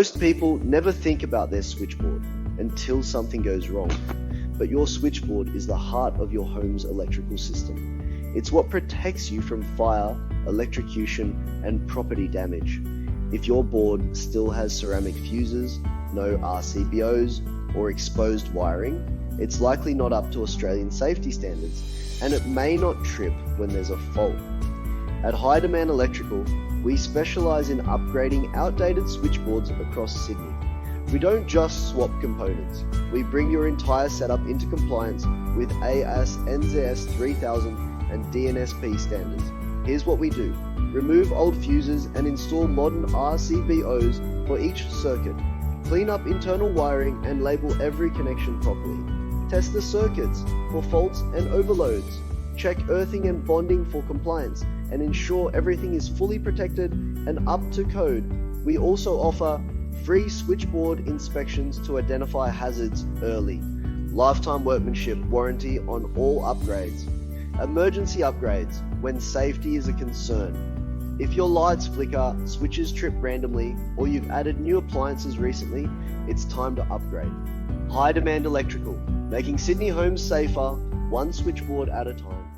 Most people never think about their switchboard until something goes wrong, but your switchboard is the heart of your home's electrical system. It's what protects you from fire, electrocution, and property damage. If your board still has ceramic fuses, no RCBOs, or exposed wiring, it's likely not up to Australian safety standards, and it may not trip when there's a fault. At High Demand Electrical, we specialise in upgrading outdated switchboards across Sydney. We don't just swap components, we bring your entire setup into compliance with AS NZS 3000 and DNSP standards. Here's what we do: remove old fuses and install modern RCBOs for each circuit. Clean up internal wiring and label every connection properly. Test the circuits for faults and overloads. Check earthing and bonding for compliance and ensure everything is fully protected and up to code. We also offer free switchboard inspections to identify hazards early. Lifetime workmanship warranty on all upgrades. Emergency upgrades when safety is a concern. If your lights flicker, switches trip randomly, or you've added new appliances recently, it's time to upgrade. High Demand Electrical, making Sydney homes safer, one switchboard at a time.